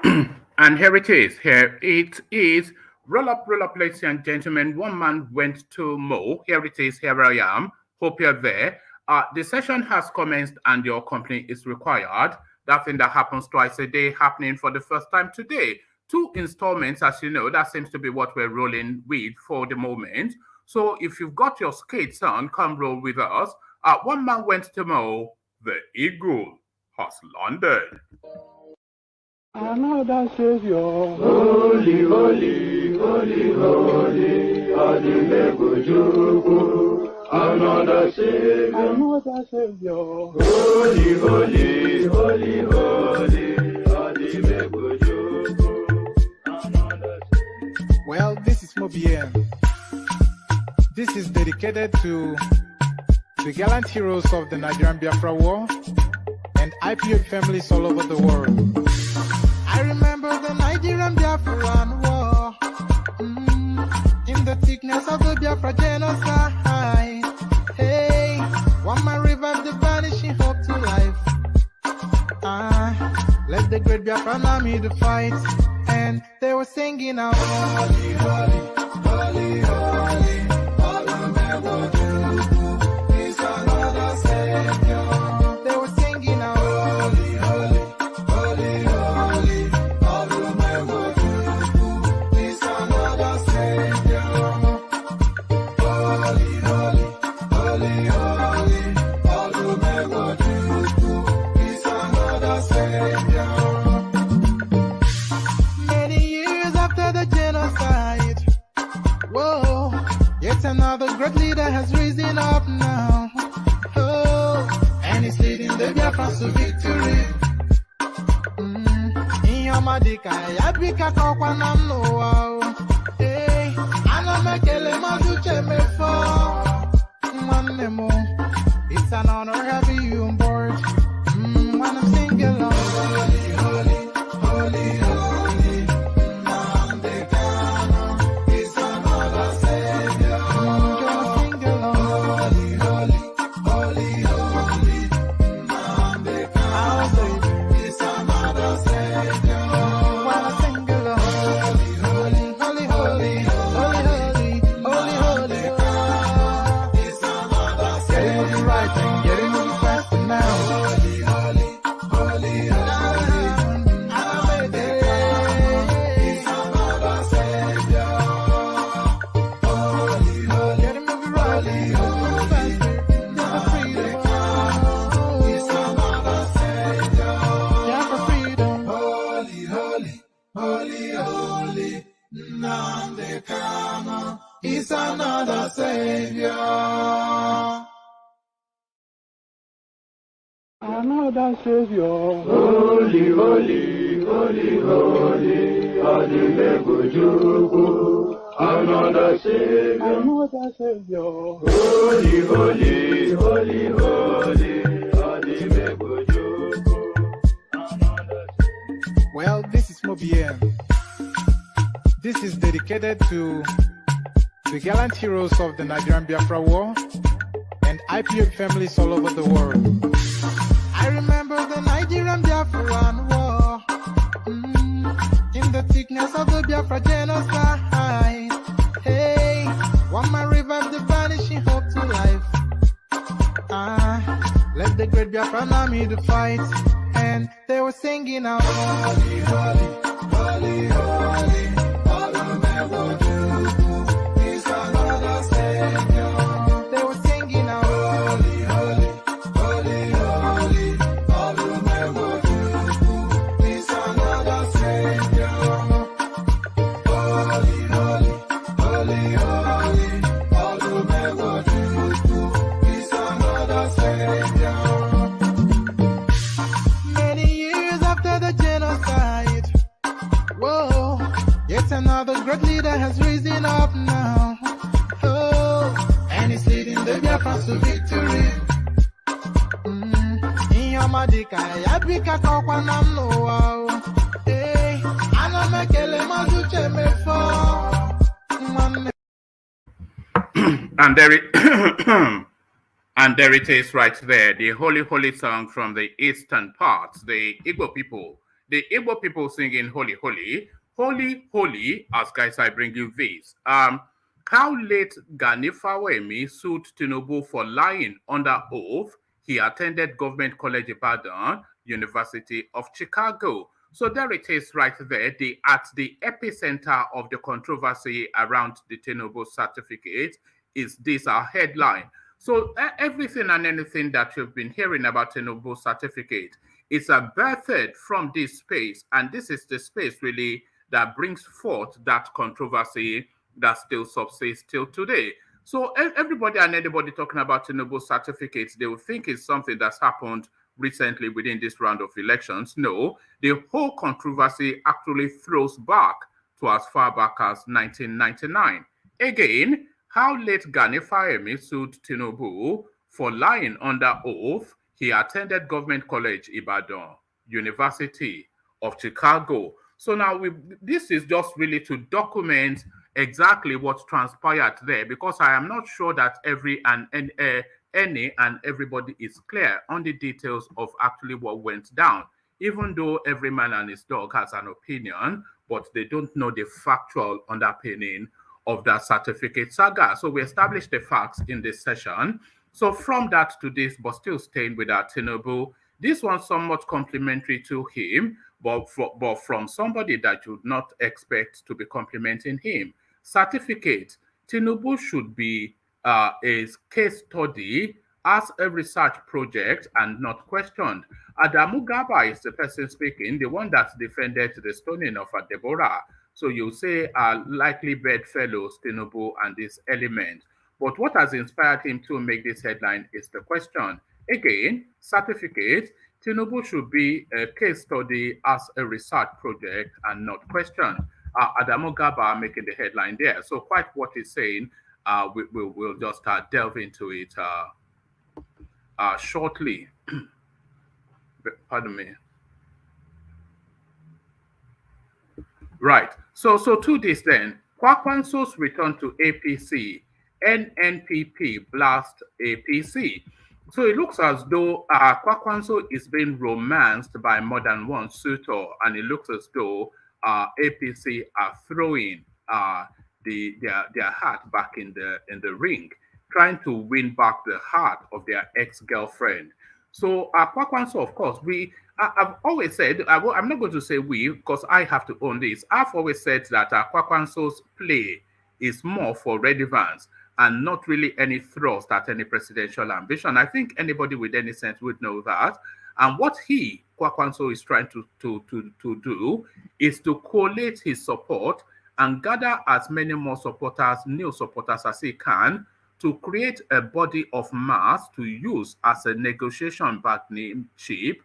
And here it is. Here it is. Roll up, ladies and gentlemen. One man went to Mo. Here it is. Here I am. Hope you're there. The session has commenced and your company is required. That thing that happens twice a day, happening for the first time today. Two installments, as you know, that seems to be what we're rolling with for the moment. So if you've got your skates on, come roll with us. One man went to Mo. The eagle has landed. Another Savior. Holy, holy, holy, holy, Adimebujuku. Another Savior. Another Savior. Holy, holy, holy, holy, Adimebujuku. Another Savior. Well, this is Mobien. This is dedicated to the gallant heroes of the Nigerian Biafra War and IPO families all over the world. I remember the Nigerian Biafran War, in the thickness of the Biafra genocide. Hey, one man revived the vanishing hope to life. Let the great Biafran army to fight, and they were singing out, holy, holy, holy, holy, is another Savior. They were singing out, holy, holy, holy, holy, is another Savior. Holy, holy, holy, holy, is another Savior. Many years after the genocide, whoa, yet another great leader has risen up now. Oh, and he's leading the Biafrans to victory. In your madika, yabika kokwa namno wow. Hey, anamekele maduche mefo. Manemo, it's an honor having you on board. When I'm singing along, holy, holy, holy, holy, Namdekano is another Savior. Gonna sing along, holy, holy, holy, holy, Namdekano is another Savior. Wanna sing along, holy, holy, holy, holy, holy, holy, holy, holy, is another Savior. Getting moving right and getting moving fast now. Holy, holy, holy, holy, is another Savior. Holy, holy, getting moving right, moving faster, never freedom. Is another Savior. Yeah, for freedom. Holy, holy, holy, holy, Namdekano is another Savior. Another Savior. Holy, holy, holy, holy, Adimebujuku. Another Savior. Another Savior. Holy, holy, holy, holy, Adimebujuku. Another Savior. Well, this is Mobien. This is dedicated to the gallant heroes of the Nigerian Biafra War and IPO families all over the world. I remember the Nigerian Biafran War, in the thickness of the Biafra genocide. Hey, one man revived the vanishing hope to life. Let the great Biafran army to fight, and they were singing out, holy, holy, holy, holy, is another Savior. They were singing out, holy, holy, holy, holy, is another Savior. Holy, holy, holy, holy, is another Savior. Many years after the genocide, whoa, yet another great leader has risen up now. Oh, and he's leading the Biafrans to victory. In your madika, yabika kokwa namno wow. Hey, anamekele maduche mefo. And there it and there it is right there, the holy, holy song from the eastern parts, the Igbo people the Igbo people singing Holy, Holy, Holy, Holy, as guys, I bring you this. How late Gani Fawehinmi sued Tinubu for lying under oath he attended Government College Ibadan, University of Chicago. So there it is right there, at the epicenter of the controversy around the Tinubu certificate is this our headline. So everything and anything that you've been hearing about Tinubu certificate is a birthed from this space, and this is the space really that brings forth that controversy that still subsists till today. So everybody and anybody talking about Tinubu certificates, they will think it's something that's happened recently within this round of elections. No, the whole controversy actually throws back to as far back as 1999. Again, how late Gani Fawehinmi sued Tinubu for lying under oath he attended Government College Ibadan, University of Chicago. So now this is just really to document exactly what transpired there, because I am not sure that any and everybody is clear on the details of actually what went down, even though every man and his dog has an opinion, but they don't know the factual underpinning of that certificate saga. So we established the facts in this session. So from that to this, but still staying with our Tinubu, this one somewhat complimentary to him, but from somebody that you would not expect to be complimenting him. Certificate, Tinubu should be a case study as a research project and not questioned. Adamu Gaba is the person speaking, the one that defended the stoning of Deborah. So you say likely bedfellows, Tinubu and this element. But what has inspired him to make this headline is the question. Again, certificate, Tinubu should be a case study as a research project and not questioned. Adamu Gaba making the headline there. So quite what he's saying, we'll just delve into it shortly. Pardon me. Right. So to this then, Kwakwanso's return to APC, NNPP blast APC. So it looks as though Kwakwanso is being romanced by more than one suitor, and it looks as though APC are throwing their heart back in the ring, trying to win back the heart of their ex-girlfriend. So Kwakwanso, of course, I've always said, I'm not going to say we, because I have to own this. I've always said that Kwakwanso's play is more for relevance and not really any thrust at any presidential ambition. I think anybody with any sense would know that. And what Kwakwanso, is trying to do is to collate his support and gather as many more supporters, new supporters as he can, to create a body of mass to use as a negotiation bargaining chip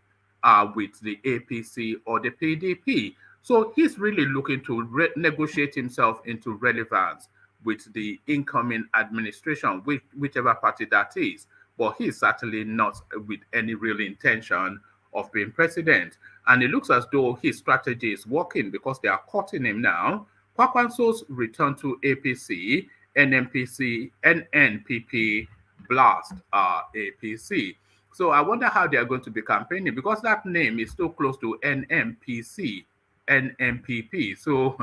with the APC or the PDP. So he's really looking to negotiate himself into relevance with the incoming administration, whichever party that is. But he's certainly not with any real intention of being president. And it looks as though his strategy is working because they are cutting him now. Kwakwanso's return to APC, NNPP blast APC. So I wonder how they are going to be campaigning, because that name is so close to NMPC, NMPP. So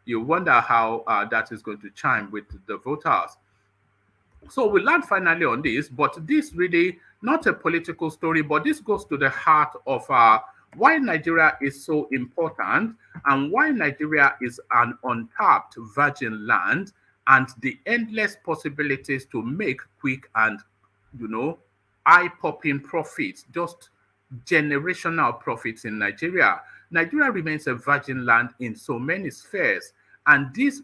you wonder how that is going to chime with the voters. So we land finally on this, but this really not a political story, but this goes to the heart of why Nigeria is so important and why Nigeria is an untapped virgin land, and the endless possibilities to make quick and, eye-popping profits, just generational profits in Nigeria. Nigeria remains a virgin land in so many spheres, and this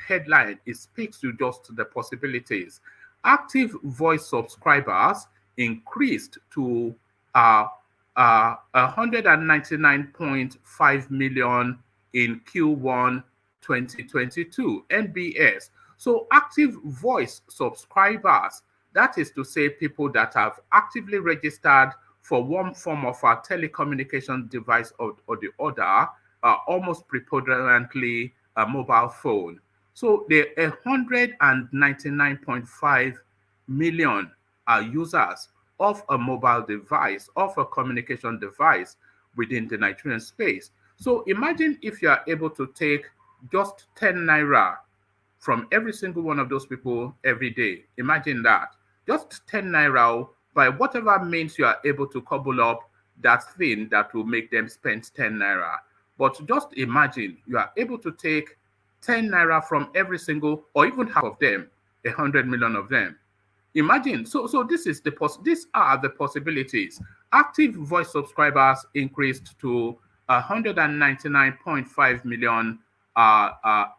headline, it speaks to just the possibilities. Active voice subscribers increased to 199.5 million in Q1 2022, NBS. So active voice subscribers, that is to say people that have actively registered for one form of a telecommunication device or the other, almost preponderantly a mobile phone. So the 199.5 million users of a mobile device, of a communication device, within the Nigerian space. So imagine if you are able to take just 10 naira from every single one of those people every day. Imagine that. Just 10 naira by whatever means you are able to cobble up that thing that will make them spend 10 naira. But just imagine you are able to take 10 naira from every single, or even half of them, 100 million of them. Imagine. So these are the possibilities. Active voice subscribers increased to 199.5 million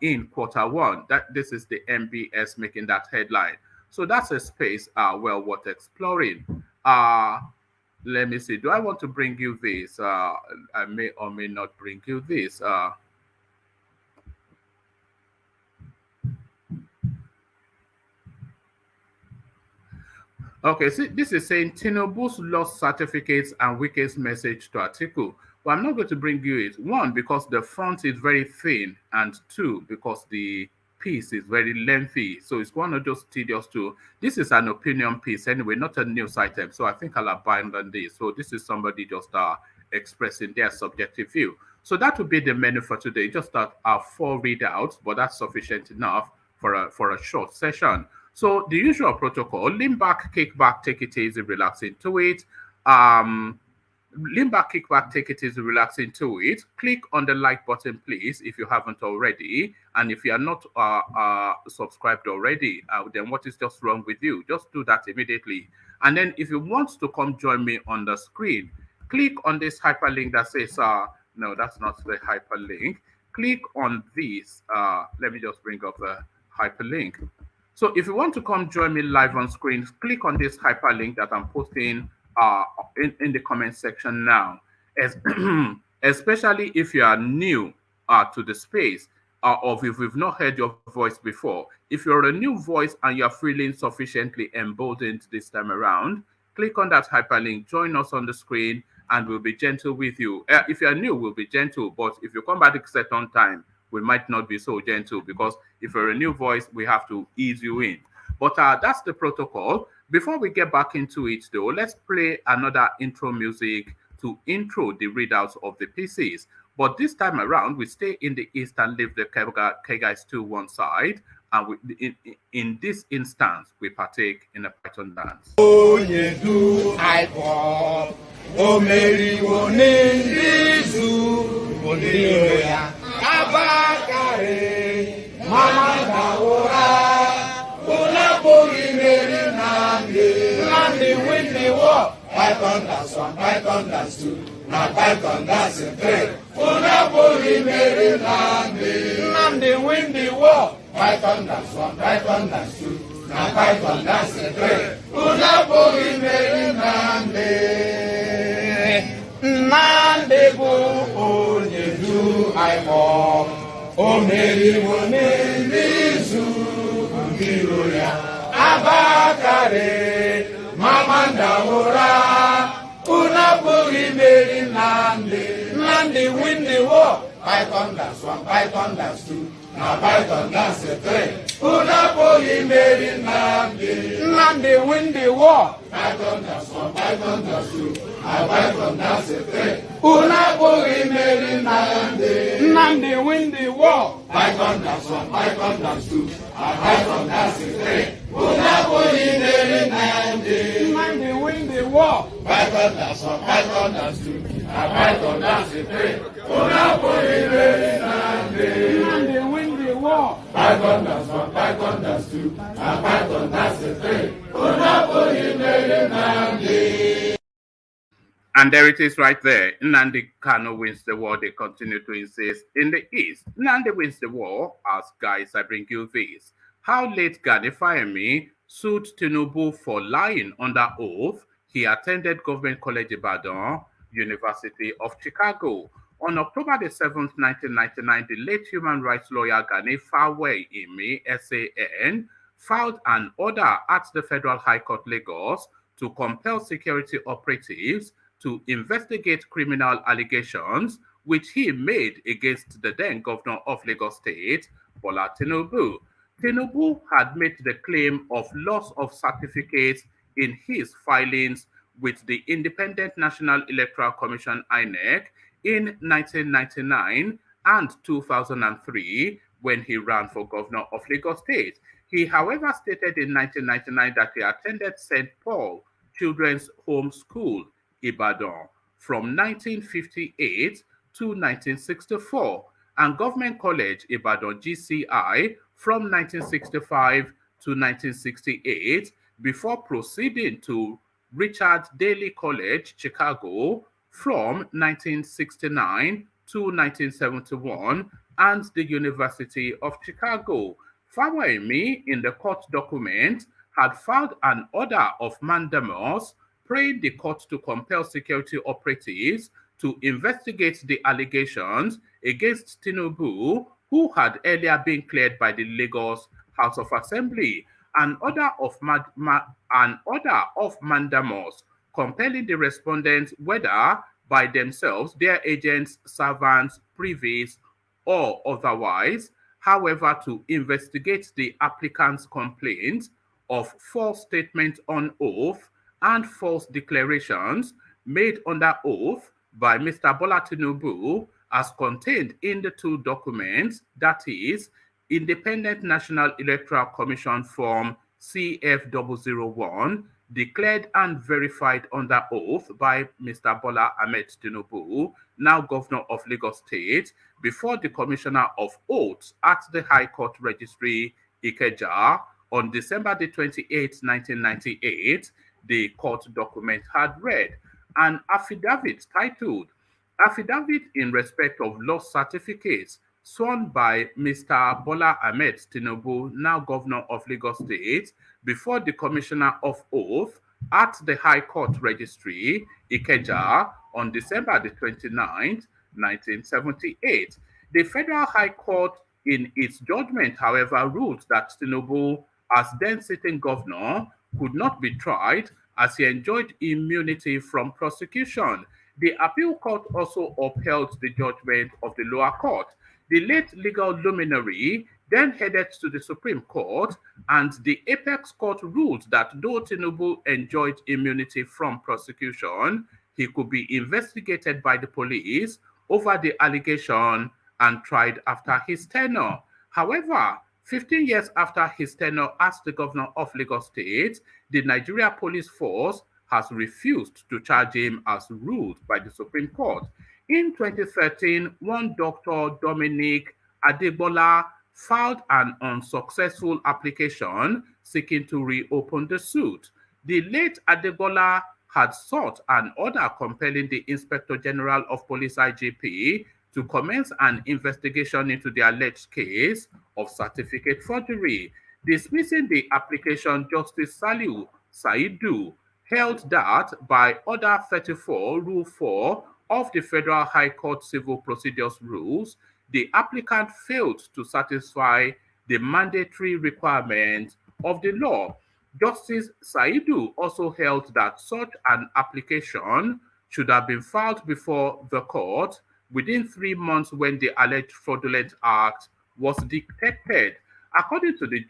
in quarter 1. That this is the MBS making that headline. So that's a space well worth exploring. Let me see. Do I want to bring you this? I may or may not bring you this. Okay, see, this is saying Tinubu's lost certificates and weakest message to Atiku. Well, I'm not going to bring you it. One, because the font is very thin, and two, because the piece is very lengthy. So it's one of those tedious too. This is an opinion piece anyway, not a news item. So I think I'll abandon this. So this is somebody just expressing their subjective view. So that would be the menu for today. Just our 4 readouts, but that's sufficient enough for a short session. So the usual protocol: lean back, kick back, take it easy, relax into it. Lean back, kick back, take it easy, relax into it. Click on the like button, please, if you haven't already. And if you are not subscribed already, then what is just wrong with you? Just do that immediately. And then if you want to come join me on the screen, click on this hyperlink that says, no, that's not the hyperlink. Click on this. Let me just bring up the hyperlink. So if you want to come join me live on screen, click on this hyperlink that I'm posting in the comment section now. Especially if you are new to the space, or if we've not heard your voice before. If you're a new voice and you're feeling sufficiently emboldened this time around, click on that hyperlink, join us on the screen, and we'll be gentle with you. If you're new, we'll be gentle, but if you come back at a certain time, we might not be so gentle, because if you're a new voice, we have to ease you in. But that's the protocol. Before we get back into it, though, let's play another intro music to intro the readouts of the PCs. But this time around, we stay in the East and leave the K-Guys to one side. And in this instance, we partake in a Python dance. Oh, you do I walk. Oh, Mary, Abakare, Mama Daora, Ulapuri Mary Nandi, win the war. Python that's 1, Python that's 2, now Python that's 3. Ulapuri Mary Nandi, win the war. Python that's 1, Python that's 2, now Python that's 3. Ulapuri Mary Nandi go onye du aimo o meri zu ngiro ya abakare mamanda ora una buri meri Nandi win the war. Python that's 1, Python that's 2, now Python that's 3. Una buri meri Nandi win the war. Python that's 1, Python that's 2, now Python that's 3. Una buri meri Nandi win the war. Python that's 1, Python that's 2, now Python that's 3. Una buri meri Nandi win the war. Python that's 1, Python that's 2, now Python that's 3. Una buri meri Nandi win the war. Python that's 1, Python that's 2, now Python that's 3. Una buri meri Nandi. And there it is right there. Nnamdi Kanu wins the war, they continue to insist. In the East, Nnamdi wins the war. As guys, I bring you this. How late Gani Fawehinmi sued Tinubu for lying under oath. He attended Government College Ibadan, University of Chicago. On October the 7th, 1999, the late human rights lawyer Gani Fawehinmi, SAN, filed an order at the Federal High Court, Lagos, to compel security operatives to investigate criminal allegations which he made against the then governor of Lagos State, Bola Tinubu. Tinubu had made the claim of loss of certificates in his filings with the Independent National Electoral Commission (INEC) in 1999 and 2003 when he ran for governor of Lagos State. He, however, stated in 1999 that he attended St. Paul Children's Home School, Ibadan, from 1958 to 1964, and Government College, Ibadan GCI, from 1965 to 1968, before proceeding to Richard Daley College, Chicago, from 1969 to 1971, and the University of Chicago. Fawehinmi, in the court document, had filed an order of mandamus praying the court to compel security operatives to investigate the allegations against Tinubu, who had earlier been cleared by the Lagos House of Assembly. An order of mandamus compelling the respondents, whether by themselves, their agents, servants, privies, or otherwise, however, to investigate the applicant's complaints of false statements on oath and false declarations made under oath by Mr. Bola Tinubu as contained in the two documents, that is, Independent National Electoral Commission Form CF001, declared and verified under oath by Mr. Bola Ahmed Tinubu, now Governor of Lagos State, before the Commissioner of Oaths at the High Court Registry, Ikeja, on December the 28th, 1998. The court document had read an affidavit titled Affidavit in Respect of Lost Certificates, sworn by Mr. Bola Ahmed Tinubu, now Governor of Lagos State, before the Commissioner of Oath at the High Court Registry, Ikeja, on December the 29th, 1978. The Federal High Court, in its judgment, however, ruled that Tinubu, as then sitting governor, could not be tried as he enjoyed immunity from prosecution. The appeal court also upheld the judgment of the lower court. The late legal luminary then headed to the Supreme Court, and the apex court ruled that though Tinubu enjoyed immunity from prosecution, he could be investigated by the police over the allegation and tried after his tenure. However, 15 years after his tenure as the governor of Lagos State, the Nigeria Police Force has refused to charge him as ruled by the Supreme Court. In 2013, one Dr. Dominic Adegbola filed an unsuccessful application seeking to reopen the suit. The late Adegbola had sought an order compelling the Inspector General of Police (IGP) to commence an investigation into the alleged case of certificate forgery. Dismissing the application, Justice Saliu Saidu held that by Order 34, Rule 4 of the Federal High Court Civil Procedures Rules, the applicant failed to satisfy the mandatory requirements of the law. Justice Saidu also held that such an application should have been filed before the court within 3 months when the alleged fraudulent act was detected. According to the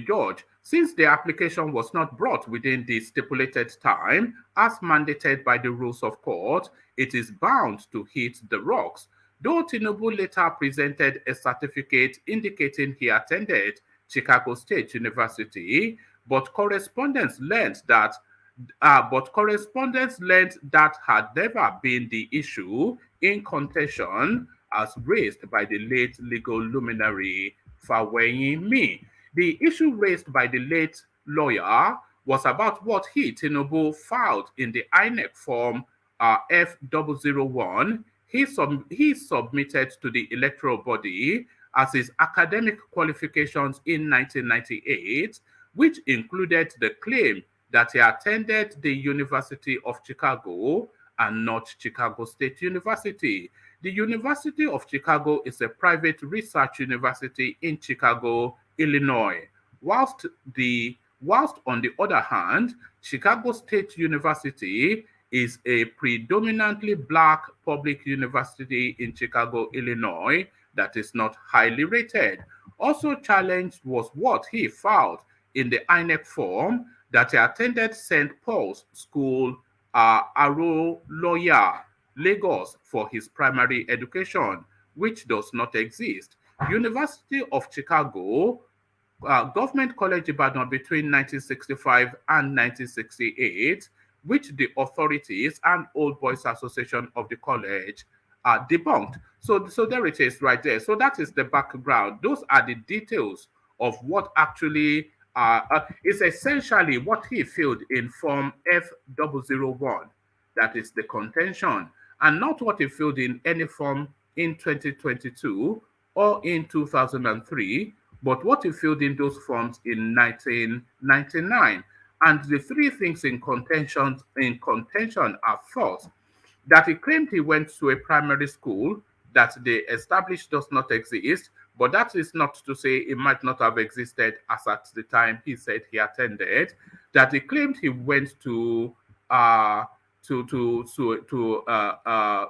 judge, since the application was not brought within the stipulated time, as mandated by the rules of court, it is bound to hit the rocks. Though Tinubu later presented a certificate indicating he attended Chicago State University, but correspondents learned that had never been the issue in contention as raised by the late legal luminary Fawehinmi. The issue raised by the late lawyer was about what he, Tinubu, filed in the INEC form F001 he submitted to the electoral body as his academic qualifications in 1998, which included the claim that he attended the University of Chicago and not Chicago State University. The University of Chicago is a private research university in Chicago, Illinois, whilst on the other hand, Chicago State University is a predominantly Black public university in Chicago, Illinois, that is not highly rated. Also challenged was what he filed in the INEC form that he attended St. Paul's School, Aroloya, Lagos, for his primary education, which does not exist. University of Chicago, Government College Ibadan between 1965 and 1968, which the authorities and Old Boys Association of the college debunked. So there it is right there. So that is the background. Those are the details of what actually is essentially what he filled in Form F001. That is the contention, and not what he filled in any form in 2022 or in 2003, but what he filled in those forms in 1999. And the three things in contention are first, that he claimed he went to a primary school that they established does not exist, but that is not to say it might not have existed as at the time he said he attended. That he claimed he went to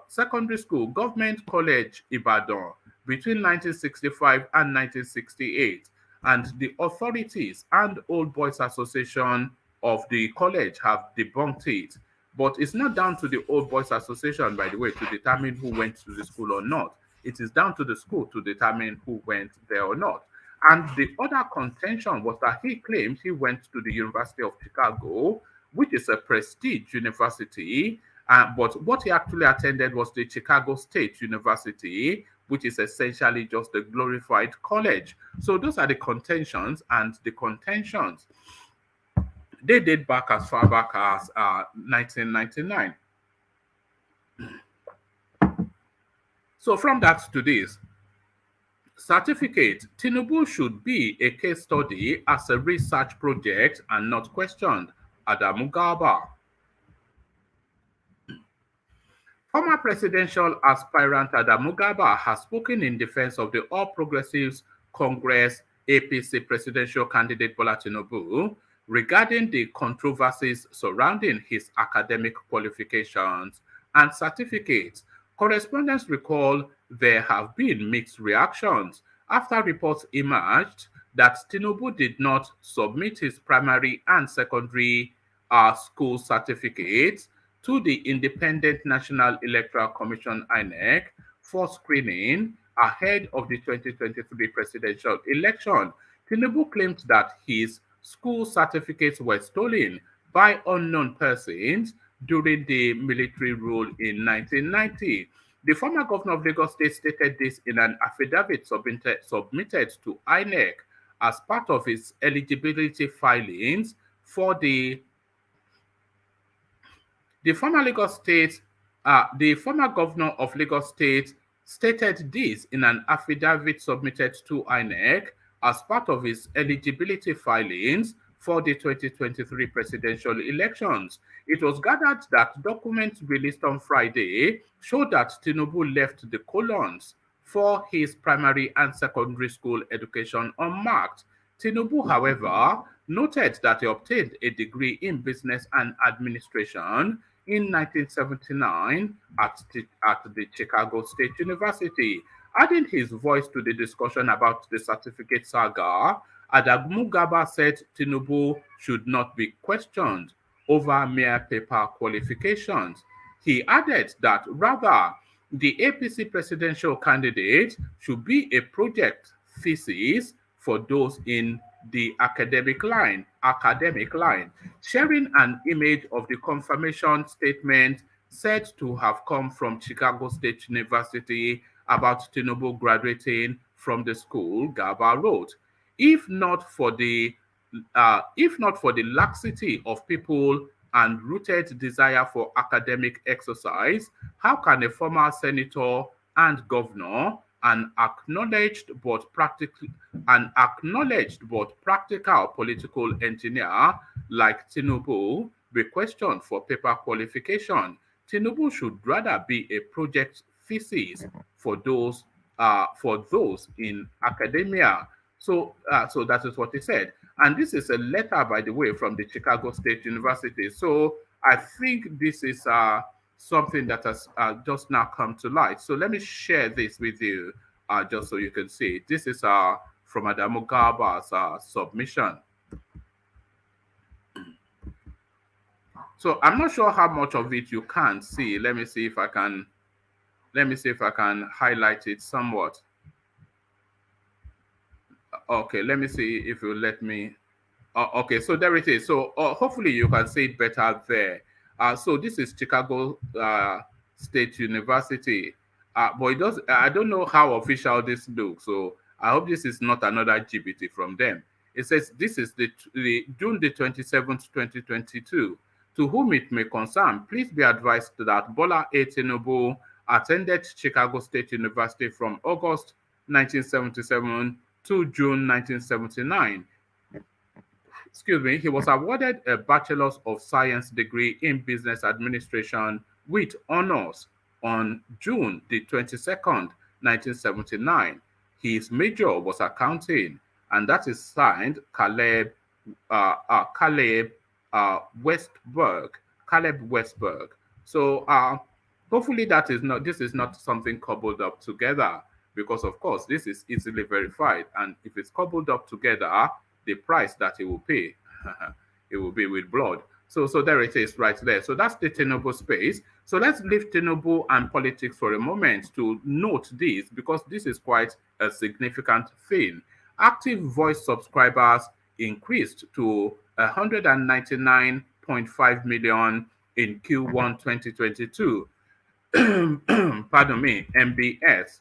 secondary school, Government College Ibadan, between 1965 and 1968, and the authorities and Old Boys Association of the college have debunked it. But it's not down to the Old Boys Association, by the way, to determine who went to the school or not. It is down to the school to determine who went there or not. And the other contention was that he claimed he went to the University of Chicago, which is a prestige university. But what he actually attended was the Chicago State University, which is essentially just a glorified college. So those are the contentions, and the contentions, they date back as far back as 1999. So from that to this, certificate, Tinubu should be a case study as a research project and not questioned. Adamu Garba. Former presidential aspirant Adamu Garba has spoken in defense of the All Progressives Congress APC presidential candidate Bola Tinubu regarding the controversies surrounding his academic qualifications and certificates. Correspondents recall there have been mixed reactions after reports emerged that Tinubu did not submit his primary and secondary school certificates to the Independent National Electoral Commission (INEC) for screening ahead of the 2023 presidential election. Tinubu claimed that his school certificates were stolen by unknown persons during the military rule in 1990. The former governor of Lagos State stated this in an affidavit submitted to INEC as part of his eligibility filings for the former governor of Lagos State stated this in an affidavit submitted to INEC as part of his eligibility filings for the 2023 presidential elections. It was gathered that documents released on Friday showed that Tinubu left the colons for his primary and secondary school education unmarked. Tinubu, however, noted that he obtained a degree in business and administration in 1979 at the Chicago State University. Adding his voice to the discussion about the certificate saga, Adamu Garba said Tinubu should not be questioned over mere paper qualifications. He added that rather the APC presidential candidate should be a project thesis for those in the academic line, sharing an image of the confirmation statement said to have come from Chicago State University about Tinubu graduating from the school. Garba wrote, if not for the laxity of people and rooted desire for academic exercise, how can a former senator and governor, an acknowledged but practical political engineer like Tinubu, be questioned for paper qualification? Tinubu should rather be a project thesis for those in academia. So that is what he said. And this is a letter, by the way, from the Chicago State University. So I think this is something that has just now come to light. So let me share this with you just so you can see. This is from Adamu Garba's submission. So I'm not sure how much of it you can see. Let me see if I can highlight it somewhat. Okay, let me see if you let me. Okay, so there it is. So hopefully you can see it better there. So this is Chicago State University. But it does. I don't know how official this looks. So I hope this is not another GBT from them. It says this is the June the 27th, 2022. To whom it may concern, please be advised that Bola A. Tinubu attended Chicago State University from August 1977 to June 1979. Excuse me, he was awarded a Bachelor's of Science degree in Business Administration with honors on June the 22nd, 1979. His major was accounting, and that is signed Caleb Westberg. Caleb Westberg. So hopefully this is not something cobbled up together, because of course this is easily verified, and if it's cobbled up together, the price that he will pay, it will be with blood. So there it is right there. So that's the Tinubu space. So let's leave Tinubu and politics for a moment to note this, because this is quite a significant thing. Active voice subscribers increased to 199.5 million in Q1 2022. Pardon me, MBS.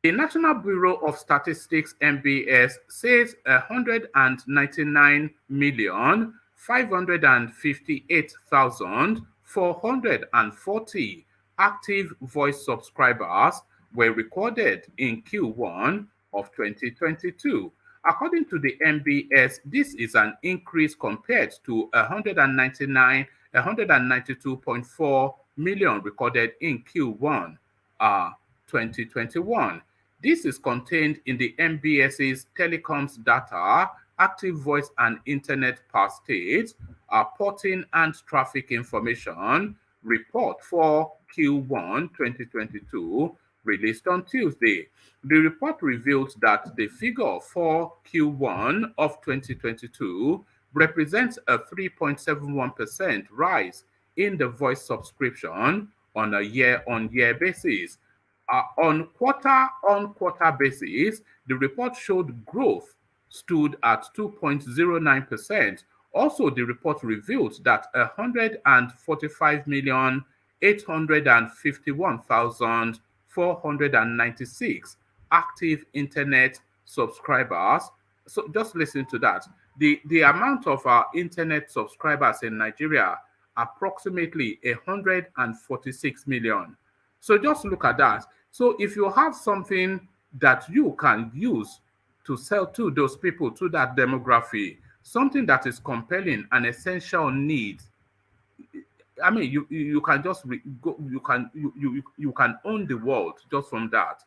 The National Bureau of Statistics (NBS) says 199,558,440 active voice subscribers were recorded in Q1 of 2022. According to the NBS, this is an increase compared to 192.4 million recorded in Q1 2021. This is contained in the MBS's telecoms data, active voice and internet per state, porting and traffic information report for Q1 2022, released on Tuesday. The report revealed that the figure for Q1 of 2022 represents a 3.71% rise in the voice subscription on a year-on-year basis. On quarter-on-quarter basis, the report showed growth stood at 2.09%. Also, the report revealed that 145,851,496 active internet subscribers. So just listen to that. The amount of internet subscribers in Nigeria, approximately 146 million. So just look at that. So if you have something that you can use to sell to those people, to that demography, something that is compelling, an essential need, I mean, you can just you can own the world just from that.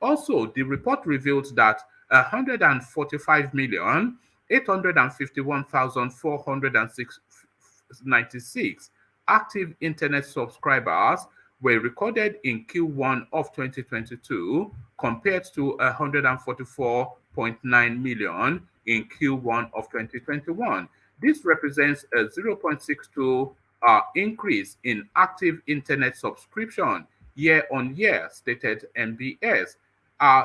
Also, the report revealed that 145,851,496 active internet subscribers were recorded in Q1 of 2022 compared to 144.9 million in Q1 of 2021. This represents a 0.62 increase in active internet subscription year on year, stated MBS.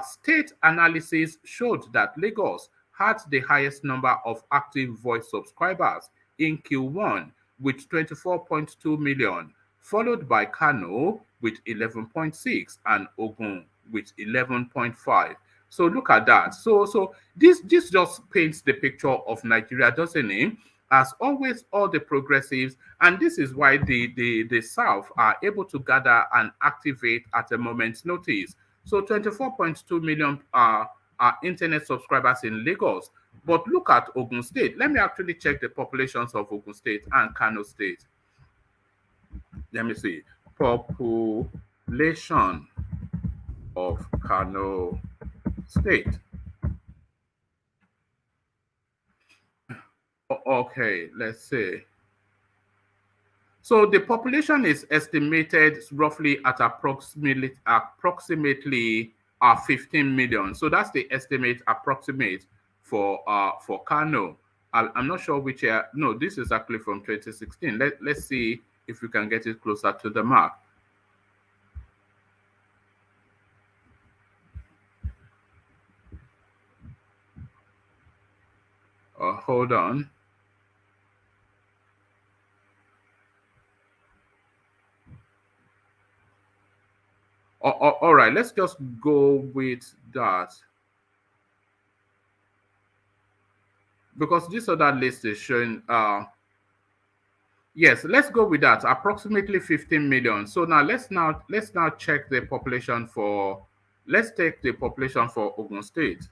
State analysis showed that Lagos had the highest number of active voice subscribers in Q1 with 24.2 million, followed by Kano with 11.6 and Ogun with 11.5. So look at that. So this just paints the picture of Nigeria, doesn't it? As always, all the progressives, and this is why the South are able to gather and activate at a moment's notice. So 24.2 million internet subscribers in Lagos. But look at Ogun State. Let me actually check the populations of Ogun State and Kano State. Let me see. Population of Kano State. Okay, let's see. So the population is estimated roughly at approximately 15 million. So that's the estimate approximate for Kano. I'm not sure which year. No, this is actually from 2016. Let's see if we can get it closer to the mark. Hold on. All right, let's just go with that. Because this other list is showing, yes, let's go with that. Approximately 15 million. So now let's now check the population for, let's take the population for Ogun State.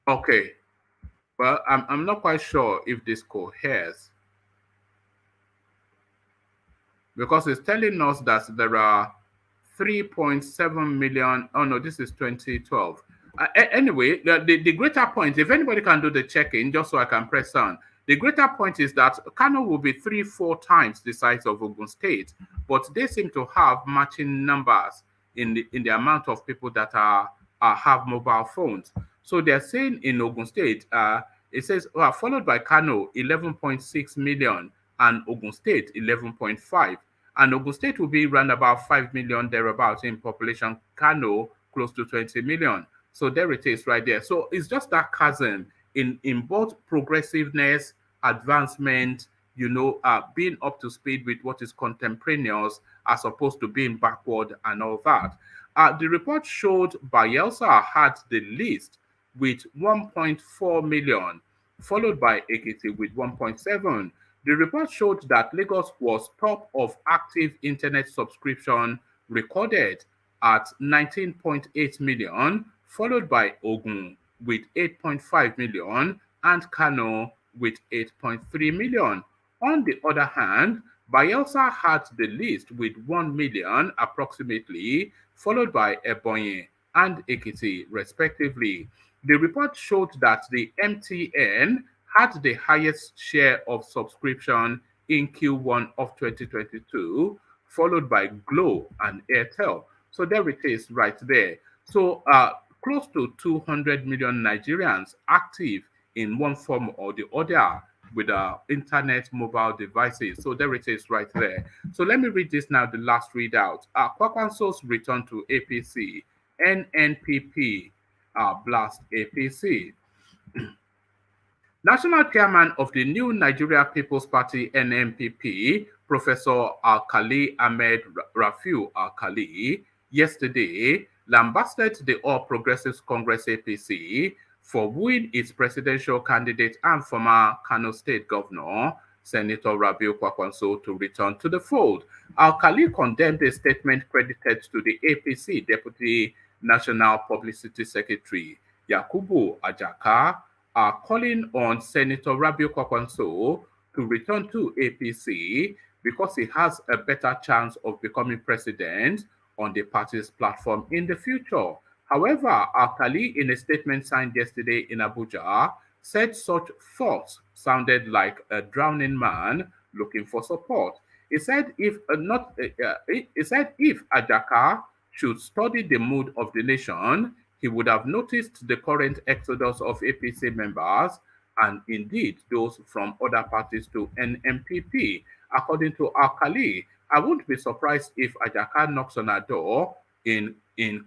Okay, well, I'm not quite sure if this coheres, because it's telling us that there are 3.7 million. Oh no, this is 2012. Anyway, the greater point, if anybody can do the check-in, just so I can press on, the greater point is that Kano will be 3-4 times the size of Ogun State, but they seem to have matching numbers in the amount of people that have mobile phones. So they're saying in Ogun State, it says followed by Kano 11.6 million and Ogun State 11.5. And Ogun State will be around about 5 million thereabouts in population. Kano close to 20 million. So there it is right there. So it's just that chasm in both progressiveness, advancement, being up to speed with what is contemporaneous as opposed to being backward and all that. The report showed Bayelsa had the least with 1.4 million, followed by Ekiti with 1.7. The report showed that Lagos was top of active internet subscription recorded at 19.8 million, followed by Ogun with 8.5 million and Kano with 8.3 million. On the other hand, Bayelsa had the least with 1 million approximately, followed by Ebonyi and Ekiti respectively. The report showed that the MTN had the highest share of subscription in Q1 of 2022, followed by Glo and Airtel. So there it is right there. So close to 200 million Nigerians active in one form or the other with internet mobile devices. So there it is right there. So let me read this now, the last readout. Kwakwanso's return to APC, NNPP, blast APC. National chairman of the new Nigeria People's Party, NNPP, Professor Alkali Ahmed Rafiu Alkali, yesterday lambasted the All Progressives Congress APC for wooing its presidential candidate and former Kano State Governor, Senator Rabiu Kwakwanso, to return to the fold. Alkali condemned a statement credited to the APC Deputy National Publicity Secretary, Yakubu Ajaka, are calling on Senator Rabiu Kwakwanso to return to APC because he has a better chance of becoming president on the party's platform in the future. However, Alkali, in a statement signed yesterday in Abuja, said such thoughts sounded like a drowning man looking for support. He said if Ajaka should study the mood of the nation, he would have noticed the current exodus of APC members and indeed those from other parties to NMPP. According to Alkali, I won't be surprised if Ajaka knocks on our door in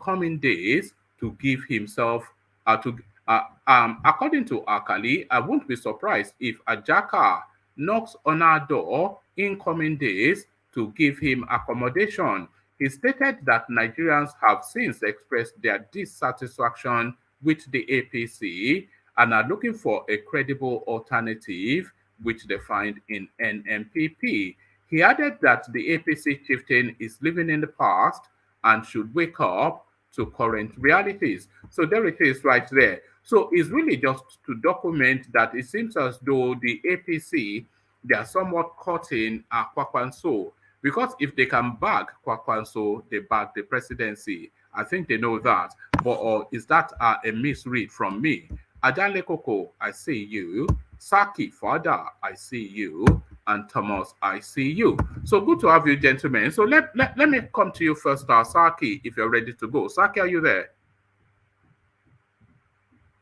coming days to give himself according to Alkali, I won't be surprised if Ajaka knocks on our door in coming days to give him accommodation. He stated that Nigerians have since expressed their dissatisfaction with the APC and are looking for a credible alternative, which they find in NMPP. He added that the APC chieftain is living in the past and should wake up to current realities. So there it is right there. So it's really just to document that it seems as though the APC, they are somewhat caught in Kwakwanso. Because if they can bag Kwakwanso, they bag the presidency. I think they know that. But is that a misread from me? Adanle Koko, I see you. Saki, Father, I see you. And Thomas, I see you. So good to have you, gentlemen. So let me come to you first, Saki, if you're ready to go. Saki, are you there?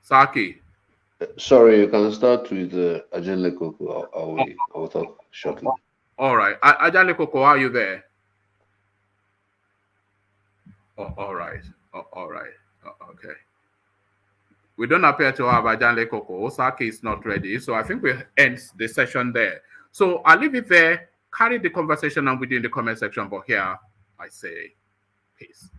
Saki. Sorry, you can start with Ajenle Koko. I will talk shortly. All right. Ajale Koko, are you there? Oh, all right. Oh, all right. Oh, okay. We don't appear to have Ajale Koko. Saki is not ready. So I think we'll end the session there. So I'll leave it there. Carry the conversation on within the comment section. But here I say peace.